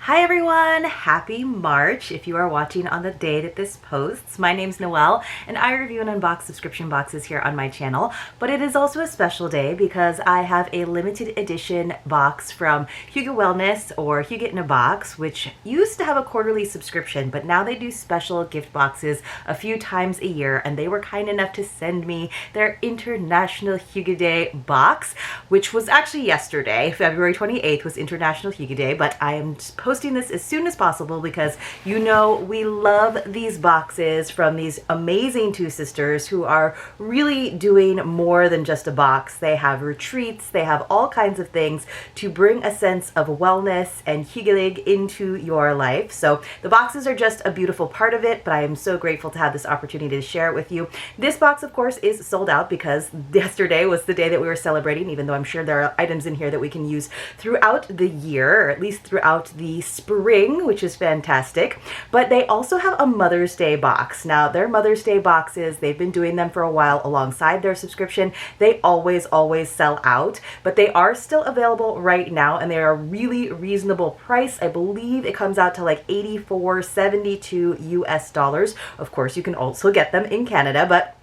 Hi everyone! Happy March if you are watching on the day that this posts. My name's Noelle and I review and unbox subscription boxes here on my channel, but it is also a special day because I have a limited edition box from Hygge Wellness or Hygge in a Box, which used to have a quarterly subscription, but now they do special gift boxes a few times a year, and they were kind enough to send me their International Hygge Day box, which was actually yesterday. February 28th was International Hygge Day, but I am posting this as soon as possible because you know we love these boxes from these amazing two sisters who are really doing more than just a box. They have retreats, they have all kinds of things to bring a sense of wellness and hygge into your life. So the boxes are just a beautiful part of it, but I am so grateful to have this opportunity to share it with you. This box, of course, is sold out because yesterday was the day that we were celebrating, even though I'm sure there are items in here that we can use throughout the year, or at least throughout the spring, which is fantastic. But they also have a Mother's Day box. Now, their Mother's Day boxes, they've been doing them for a while alongside their subscription. They always sell out, but they are still available right now, and they are a really reasonable price. I believe it comes out to like $84.72 US. Of course, you can also get them in Canada, but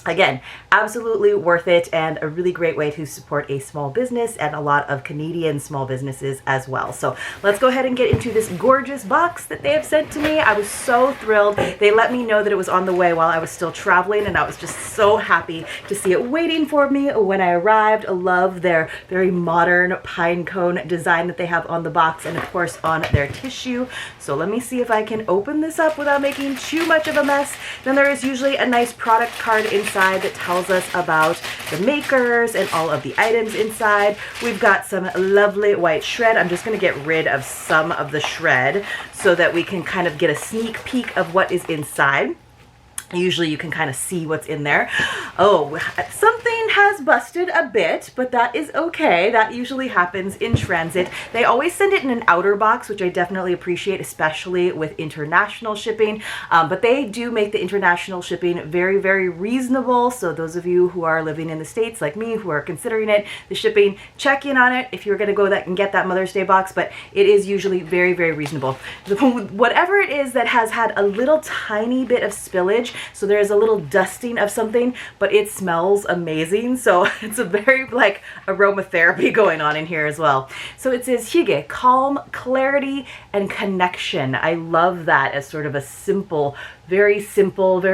again, absolutely worth it and a really great way to support a small business and a lot of Canadian small businesses as well. So let's go ahead and get into this gorgeous box that they have sent to me. I was so thrilled. They let me know that it was on the way while I was still traveling, and I was just so happy to see it waiting for me when I arrived. I love their very modern pine cone design that they have on the box and of course on their tissue. So let me see if I can open this up without making too much of a mess. Then there is usually a nice product card inside that tells us about the makers and all of the items inside. We've got some lovely white shred. I'm just going to get rid of some of the shred so that we can kind of get a sneak peek of what is inside. Usually you can kind of see what's in there. Oh, something has busted a bit, but that is okay. That usually happens in transit. They always send it in an outer box, which I definitely appreciate, especially with international shipping. But they do make the international shipping very reasonable. So those of you who are living in the States like me, who are considering it, the shipping, check in on it if you're going to go and get that Mother's Day box, but it is usually very reasonable. Whatever it is that has had a little tiny bit of spillage, so there's a little dusting of something, but it smells amazing. So it's a very like aromatherapy going on in here as well. So it says Hygge, calm, clarity, and connection. I love that as sort of a simple, very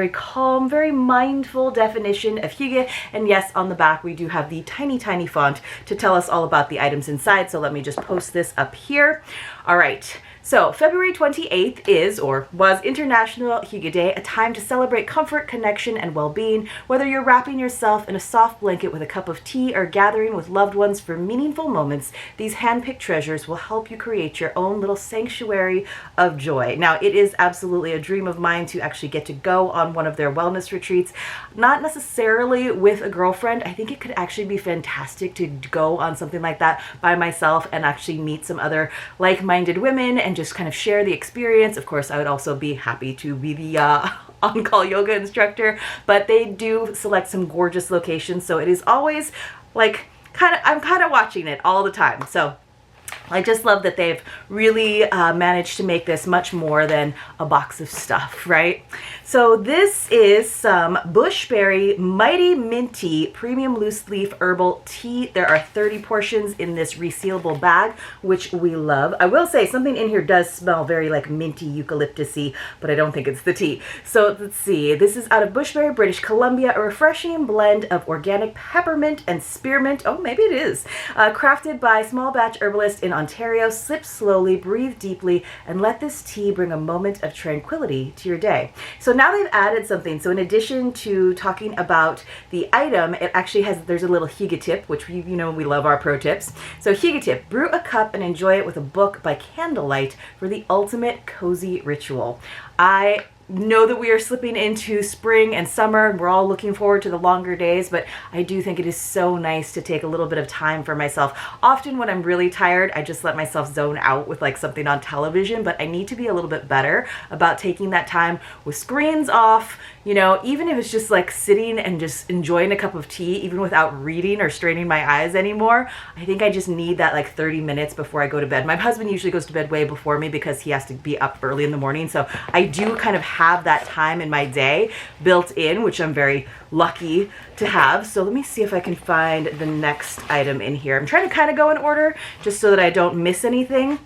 calm, very mindful definition of Hygge. And yes, on the back we do have the tiny font to tell us all about the items inside. So let me just post this up here. All right. So February 28th is, or was, International Hygge Day, a time to celebrate comfort, connection, and well-being. Whether you're wrapping yourself in a soft blanket with a cup of tea or gathering with loved ones for meaningful moments, these hand-picked treasures will help you create your own little sanctuary of joy. Now, it is absolutely a dream of mine to actually get to go on one of their wellness retreats. Not necessarily with a girlfriend. I think it could actually be fantastic to go on something like that by myself and actually meet some other like-minded women and just kind of share the experience. Of course, I would also be happy to be the on-call yoga instructor, but they do select some gorgeous locations, so it is always like I'm kind of watching it all the time. So I just love that they've really managed to make this much more than a box of stuff, right? So this is some Bushberry Mighty Minty Premium Loose Leaf Herbal Tea. There are 30 portions in this resealable bag, which we love. I will say something in here does smell very like minty eucalyptus-y, but I don't think it's the tea. So let's see. This is out of Bushberry, British Columbia, a refreshing blend of organic peppermint and spearmint. Oh, maybe it is. Crafted by small batch herbalist in Ontario. Sip slowly, breathe deeply, and let this tea bring a moment of tranquility to your day. So now they've added something. So in addition to talking about the item, it actually there's a little Hygge tip, which we love our pro tips. So Hygge tip, brew a cup and enjoy it with a book by candlelight for the ultimate cozy ritual. I know that we are slipping into spring and summer, and we're all looking forward to the longer days, but I do think it is so nice to take a little bit of time for myself. Often when I'm really tired, I just let myself zone out with like something on television, but I need to be a little bit better about taking that time with screens off, you know, even if it's just like sitting and just enjoying a cup of tea, even without reading or straining my eyes anymore. I think I just need that like 30 minutes before I go to bed. My husband usually goes to bed way before me because he has to be up early in the morning. So I do kind of have that time in my day built in, which I'm very lucky to have. So let me see if I can find the next item in here. I'm trying to kind of go in order just so that I don't miss anything.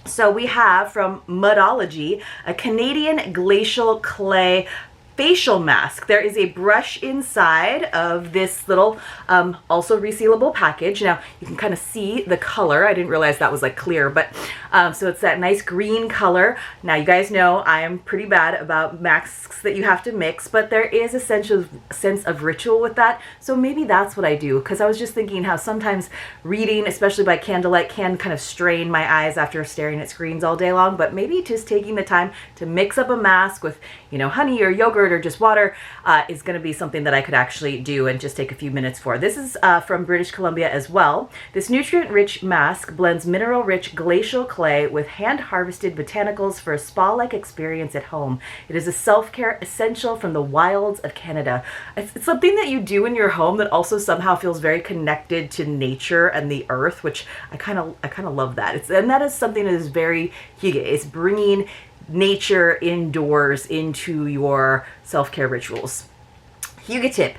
So we have from Mudology a Canadian glacial clay facial mask. There is a brush inside of this little also resealable package. Now you can kind of see the color. I didn't realize that was like clear, but so it's that nice green color. Now you guys know I am pretty bad about masks that you have to mix, but there is a sense of ritual with that. So maybe that's what I do, because I was just thinking how sometimes reading, especially by candlelight, can kind of strain my eyes after staring at screens all day long. But maybe just taking the time to mix up a mask with, you know, honey or yogurt or just water is going to be something that I could actually do and just take a few minutes for. This is from British Columbia as well. This nutrient-rich mask blends mineral-rich glacial clay with hand-harvested botanicals for a spa-like experience at home. It is a self-care essential from the wilds of Canada. It's something that you do in your home that also somehow feels very connected to nature and the earth, which I kind of love that. And that is something that is very Hygge. It's bringing nature indoors into your self-care rituals. Hygge tip: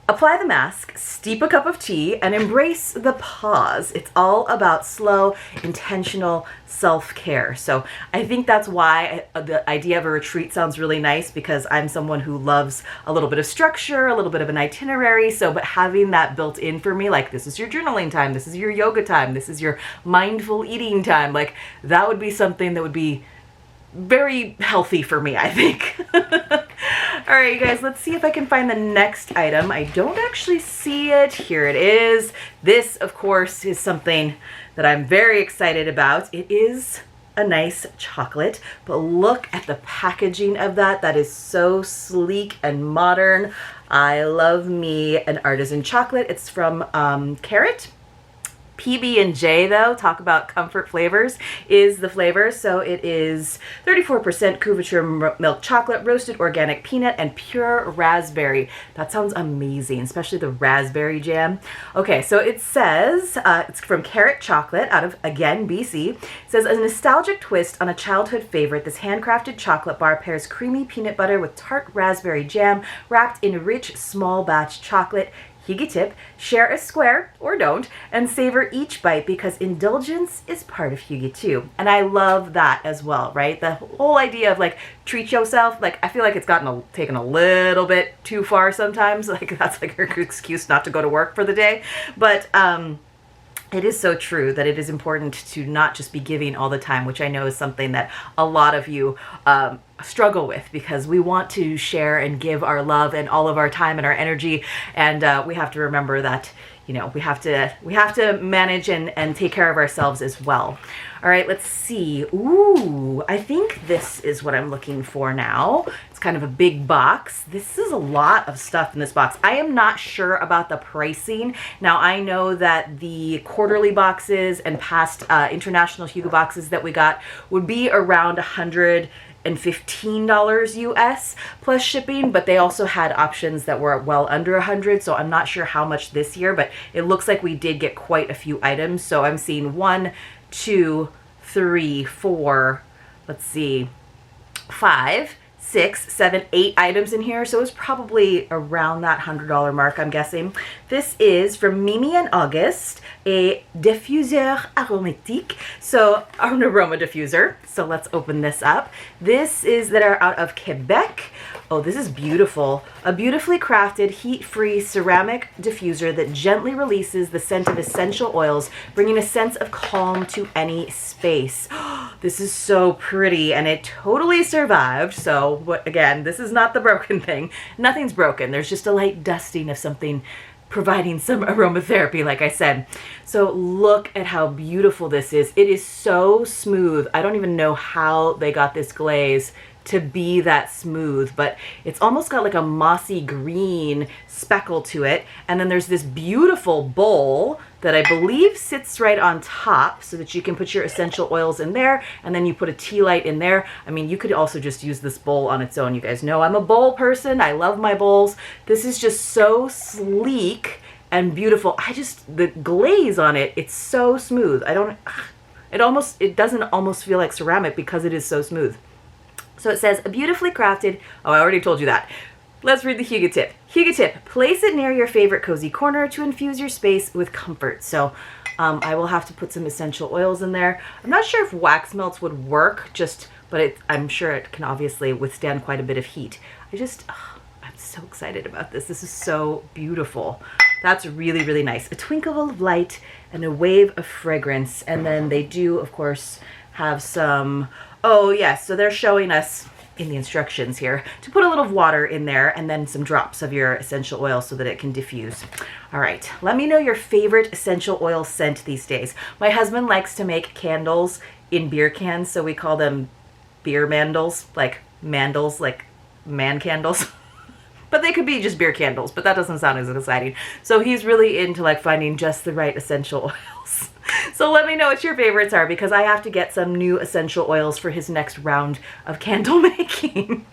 apply the mask, steep a cup of tea, and embrace the pause. It's all about slow, intentional self-care. So I think that's why the idea of a retreat sounds really nice, because I'm someone who loves a little bit of structure, a little bit of an itinerary. So, but having that built in for me, like this is your journaling time, this is your yoga time, this is your mindful eating time, like that would be something that would be very healthy for me, I think. All right, you guys, let's see if I can find the next item. I don't actually see it. Here it is. This, of course, is something that I'm very excited about. It is a nice chocolate, but look at the packaging of that. That is so sleek and modern. I love me an Artisan chocolate. It's from Carrot. PB&J, though, talk about comfort flavors, is the flavor. So it is 34% couverture milk chocolate, roasted organic peanut, and pure raspberry. That sounds amazing, especially the raspberry jam. Okay, so it says, it's from Carrot Chocolate out of, again, BC. It says, a nostalgic twist on a childhood favorite, this handcrafted chocolate bar pairs creamy peanut butter with tart raspberry jam wrapped in rich small batch chocolate. Hygge tip: share a square, or don't, and savor each bite, because indulgence is part of Hygge too. And I love that as well, right? The whole idea of like treat yourself, like I feel like it's taken a little bit too far sometimes. Like that's like your excuse not to go to work for the day. But it is so true that it is important to not just be giving all the time, which I know is something that a lot of you struggle with, because we want to share and give our love and all of our time and our energy, and we have to remember that, you know, we have to manage and take care of ourselves as well. All right, let's see. Ooh, I think this is what I'm looking for now. It's kind of a big box. This is a lot of stuff in this box. I am not sure about the pricing. Now, I know that the quarterly boxes and past International Hygge boxes that we got would be around $115 US plus shipping, but they also had options that were well under 100. So I'm not sure how much this year, but it looks like we did get quite a few items. So I'm seeing 1, 2, 3, 4, let's see, 5, 6, 7, 8 items in here. So it's probably around that $100 mark, I'm guessing. This is from Mimi and August, a diffuser aromatique. So an aroma diffuser. So let's open this up. This is that are out of Quebec. Oh, this is beautiful. A beautifully crafted, heat-free ceramic diffuser that gently releases the scent of essential oils, bringing a sense of calm to any space. This is so pretty, and it totally survived. So, again, this is not the broken thing. Nothing's broken. There's just a light dusting of something providing some aromatherapy, like I said. So look at how beautiful this is. It is so smooth. I don't even know how they got this glaze to be that smooth, but it's almost got like a mossy green speckle to it. And then there's this beautiful bowl that I believe sits right on top so that you can put your essential oils in there, and then you put a tea light in there. I mean, you could also just use this bowl on its own. You guys know I'm a bowl person. I love my bowls. This is just so sleek and beautiful. The glaze on it, it's so smooth. It doesn't almost feel like ceramic because it is so smooth. So it says, a beautifully crafted, oh, I already told you that. Let's read the Hygge tip. Hygge tip, place it near your favorite cozy corner to infuse your space with comfort. So I will have to put some essential oils in there. I'm not sure if wax melts would work, but I'm sure it can obviously withstand quite a bit of heat. I'm so excited about this. This is so beautiful. That's really, really nice. A twinkle of light and a wave of fragrance. And then they do, of course, have some, oh yes, so they're showing us in the instructions here to put a little water in there and then some drops of your essential oil so that it can diffuse. All right, let me know your favorite essential oil scent these days. My husband likes to make candles in beer cans, so we call them beer mandals, like man candles. But they could be just beer candles, but that doesn't sound as exciting. So he's really into like finding just the right essential oils. So let me know what your favorites are, because I have to get some new essential oils for his next round of candle making.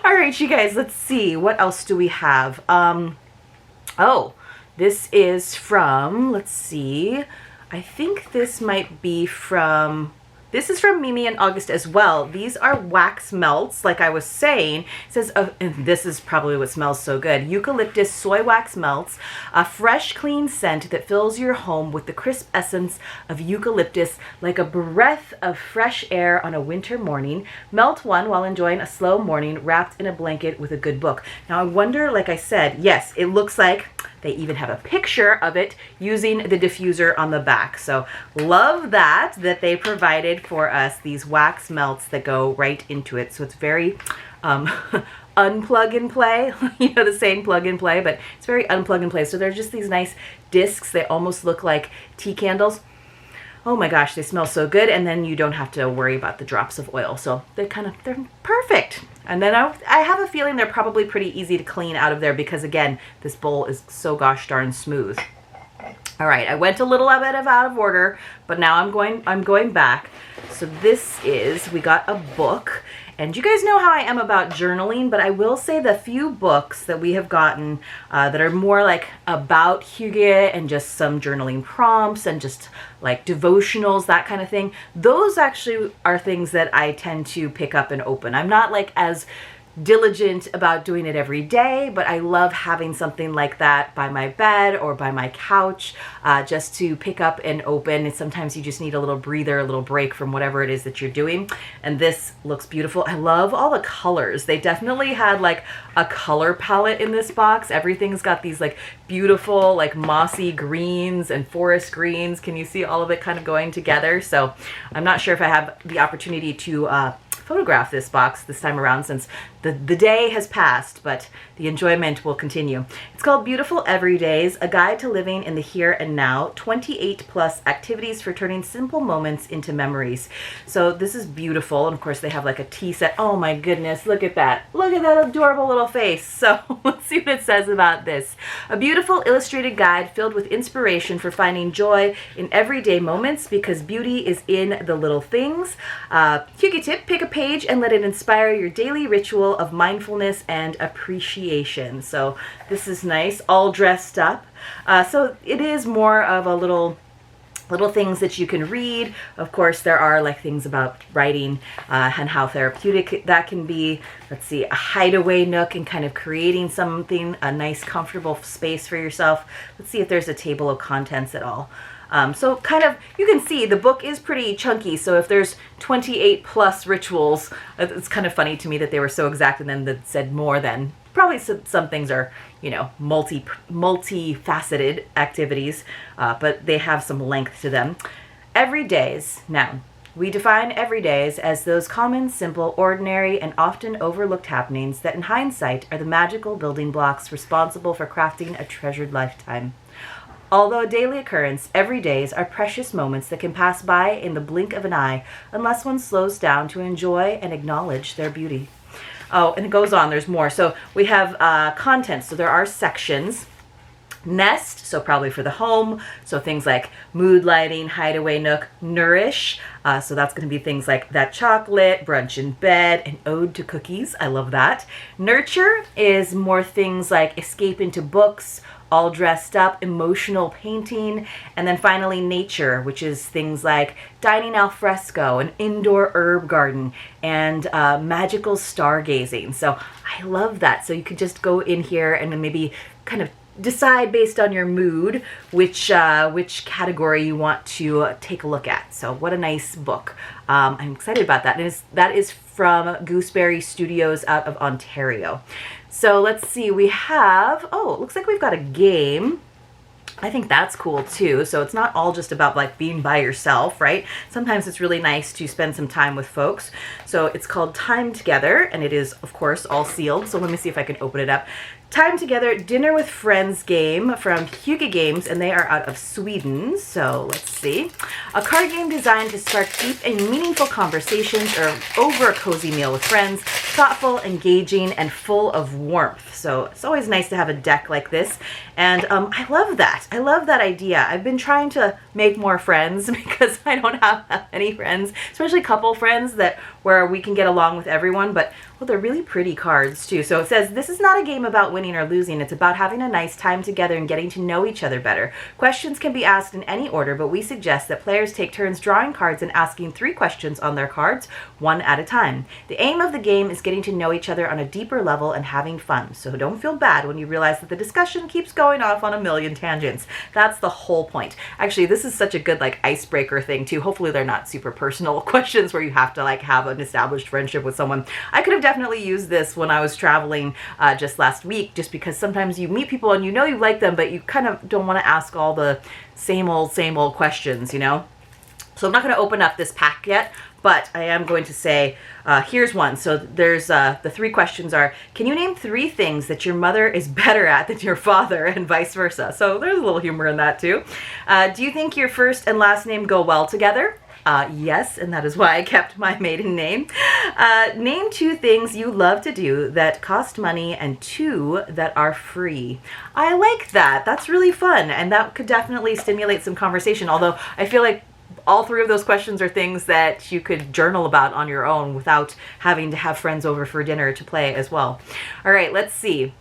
All right, you guys, let's see. What else do we have? Oh, this is from, let's see. I think this might be from, this is from Mimi and August as well. These are wax melts, like I was saying. It says, and this is probably what smells so good. Eucalyptus soy wax melts, a fresh, clean scent that fills your home with the crisp essence of eucalyptus, like a breath of fresh air on a winter morning. Melt one while enjoying a slow morning, wrapped in a blanket with a good book. Now I wonder, like I said, yes, it looks like they even have a picture of it using the diffuser on the back. So love that they provided for us these wax melts that go right into it. So it's very unplug and play. You know the saying plug and play, but it's very unplug and play. So they're just these nice discs. They almost look like tea candles. Oh my gosh, they smell so good. And then you don't have to worry about the drops of oil. So they're perfect. And then I have a feeling they're probably pretty easy to clean out of there because, again, this bowl is so gosh darn smooth. All right, I went a little bit out of order, but now I'm going back. So we got a book. And you guys know how I am about journaling, but I will say the few books that we have gotten that are more like about Hygge and just some journaling prompts and just like devotionals, that kind of thing, those actually are things that I tend to pick up and open. I'm not like as diligent about doing it every day, but I love having something like that by my bed or by my couch just to pick up and open. And sometimes you just need a little breather, a little break from whatever it is that you're doing. And this looks beautiful. I love all the colors. They definitely had like a color palette in this box. Everything's got these like beautiful like mossy greens and forest greens. Can you see all of it kind of going together? So I'm not sure if I have the opportunity to photograph this box this time around since the day has passed, but the enjoyment will continue. It's called Beautiful Everydays, a guide to living in the here and now, 28 plus activities for turning simple moments into memories. So this is beautiful. And of course they have like a tea set. Oh my goodness, look at that. Look at that adorable little face. So let's see what it says about this. A beautiful illustrated guide filled with inspiration for finding joy in everyday moments because beauty is in the little things. Hygge tip, pick a page and let it inspire your daily ritual of mindfulness and appreciation. So this is nice, all dressed up. So it is more of a little things that you can read. Of course, there are like things about writing and how therapeutic that can be. Let's see, a hideaway nook and kind of creating something, a nice comfortable space for yourself. Let's see if there's a table of contents at all. So kind of, you can see the book is pretty chunky. So if there's 28 plus rituals, it's kind of funny to me that they were so exact and then that said more than. Probably some things are, you know, multifaceted activities, but they have some length to them. Everydays, noun. We define everydays as those common, simple, ordinary, and often overlooked happenings that in hindsight are the magical building blocks responsible for crafting a treasured lifetime. Although a daily occurrence, everydays are precious moments that can pass by in the blink of an eye unless one slows down to enjoy and acknowledge their beauty. Oh, and it goes on. There's more. So we have contents. So there are sections. Nest, so probably for the home. So things like mood lighting, hideaway nook, nourish. So that's going to be things like that chocolate, brunch in bed, an ode to cookies. I love that. Nurture is more things like escape into books, all dressed up, emotional painting. And then finally nature, which is things like dining al fresco, an indoor herb garden, and magical stargazing. So I love that. So you could just go in here and then maybe kind of decide based on your mood which category you want to take a look at. So what a nice book. I'm excited about that. And that is from Gooseberry Studios out of Ontario. So let's see, we have, oh, it looks like we've got a game. I think that's cool too. So it's not all just about like being by yourself, right? Sometimes it's really nice to spend some time with folks. So it's called Time Together, and it is of course all sealed. So let me see if I can open it up. Time Together Dinner with Friends game from Hygge Games, and they are out of Sweden. So let's see. A card game designed to spark deep and meaningful conversations or over a cozy meal with friends. Thoughtful, engaging, and full of warmth. So it's always nice to have a deck like this. And I love that. I love that idea. I've been trying to make more friends because I don't have that many friends, especially couple friends where we can get along with everyone. But well, they're really pretty cards too. So it says, this is not a game about winning or losing. It's about having a nice time together and getting to know each other better. Questions can be asked in any order, but we suggest that players take turns drawing cards and asking 3 questions on their cards, one at a time. The aim of the game is getting to know each other on a deeper level and having fun. So don't feel bad when you realize that the discussion keeps going off on a million tangents. That's the whole point. Actually, this is such a good like icebreaker thing too. Hopefully they're not super personal questions where you have to like have an established friendship with someone. I could have definitely used this when I was traveling just last week, just because sometimes you meet people and you know you like them, but you kind of don't want to ask all the same old questions, you know? So I'm not going to open up this pack yet, but I am going to say, here's one. So there's the 3 questions are, can you name 3 things that your mother is better at than your father, and vice versa? So there's a little humor in that too. Do you think your first and last name go well together? Yes, and that is why I kept my maiden name. Name 2 things you love to do that cost money and 2 that are free. I like that. That's really fun, and that could definitely stimulate some conversation, although I feel like all 3 of those questions are things that you could journal about on your own without having to have friends over for dinner to play as well. All right, let's see.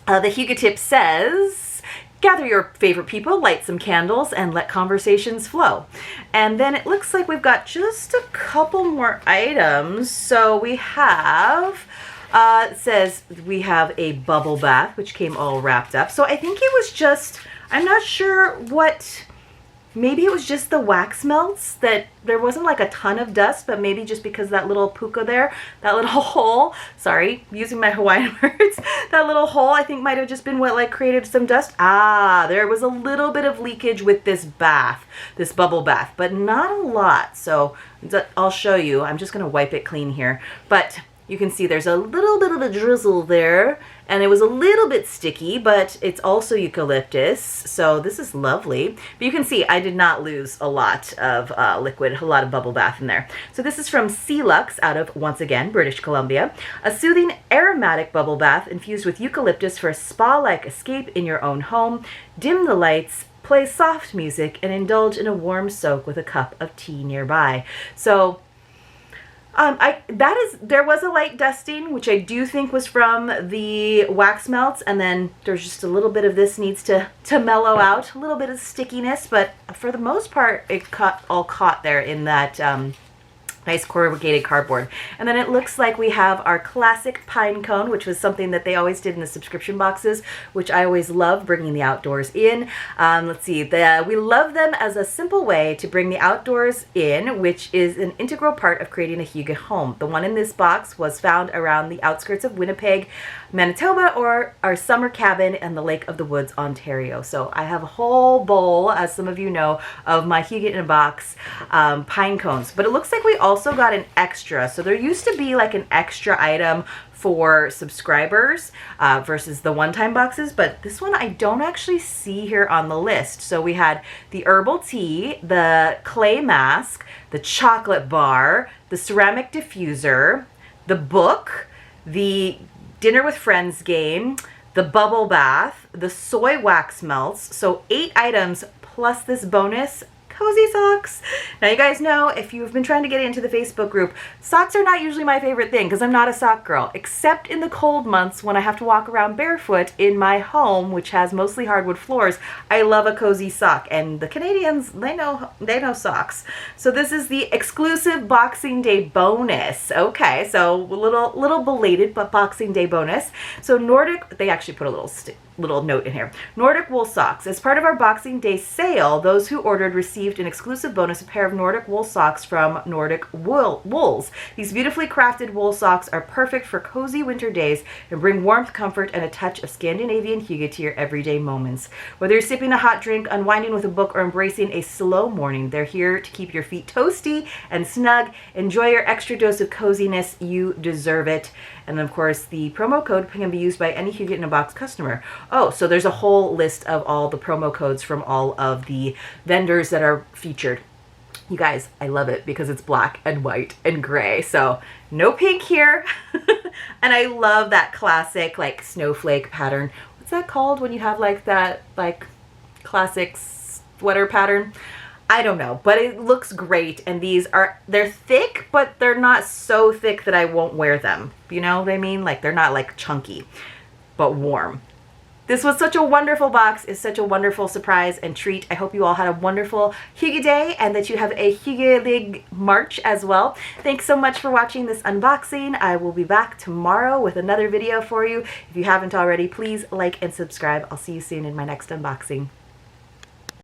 The Hygge tip says, gather your favorite people, light some candles, and let conversations flow. And then it looks like we've got just a couple more items. So we have, it says we have a bubble bath, which came all wrapped up. So I think it was just, I'm not sure what, maybe it was just the wax melts, that there wasn't like a ton of dust, but maybe just because that little puka there, that little hole, sorry, using my Hawaiian words, that little hole I think might have just been what like created some dust. There was a little bit of leakage with this bath, this bubble bath, but not a lot. So I'll show you. I'm just going to wipe it clean here, but you can see there's a little bit of a drizzle there, and it was a little bit sticky, but it's also eucalyptus, so this is lovely. But you can see I did not lose a lot of liquid, a lot of bubble bath in there. So this is from Sea Lux out of, once again, British Columbia. A soothing aromatic bubble bath infused with eucalyptus for a spa-like escape in your own home. Dim the lights, play soft music, and indulge in a warm soak with a cup of tea nearby. So there was a light dusting, which I do think was from the wax melts, and then there's just a little bit of this needs to mellow out, a little bit of stickiness, but for the most part, it all caught there in that nice corrugated cardboard. And then it looks like we have our classic pine cone, which was something that they always did in the subscription boxes, which I always love bringing the outdoors in. Let's see, we love them as a simple way to bring the outdoors in, which is an integral part of creating a Hygge home. The one in this box was found around the outskirts of Winnipeg, Manitoba, or our summer cabin in the Lake of the Woods, Ontario. So I have a whole bowl, as some of you know, of my Hygge in a Box pine cones. But it looks like we also got an extra. So there used to be like an extra item for subscribers versus the one-time boxes, but this one I don't actually see here on the list. So we had the herbal tea, the clay mask, the chocolate bar, the ceramic diffuser, the book, the dinner with friends game, the bubble bath, the soy wax melts. So 8 items plus this bonus, cozy socks. Now you guys know, if you've been trying to get into the Facebook group, socks are not usually my favorite thing because I'm not a sock girl, except in the cold months when I have to walk around barefoot in my home, which has mostly hardwood floors. I love a cozy sock, and the Canadians, they know socks. So this is the exclusive Boxing Day bonus. Okay, so a little belated, but Boxing Day bonus. So Nordic, they actually put a little note in here. Nordic wool socks. As part of our Boxing Day sale, those who ordered received an exclusive bonus, a pair of Nordic wool socks from Nordic Wools. These beautifully crafted wool socks are perfect for cozy winter days and bring warmth, comfort, and a touch of Scandinavian hygge to your everyday moments. Whether you're sipping a hot drink, unwinding with a book, or embracing a slow morning, they're here to keep your feet toasty and snug. Enjoy your extra dose of coziness. You deserve it. And of course, the promo code can be used by any Hygge in a Box customer. Oh, so there's a whole list of all the promo codes from all of the vendors that are featured. You guys, I love it because it's black and white and gray. So no pink here. And I love that classic like snowflake pattern. What's that called when you have like that like classic sweater pattern? I don't know, but it looks great. And they're thick, but they're not so thick that I won't wear them. You know what I mean? Like they're not like chunky, but warm. This was such a wonderful box. It's such a wonderful surprise and treat. I hope you all had a wonderful Hygge Day and that you have a Hygge March as well. Thanks so much for watching this unboxing. I will be back tomorrow with another video for you. If you haven't already, please like and subscribe. I'll see you soon in my next unboxing.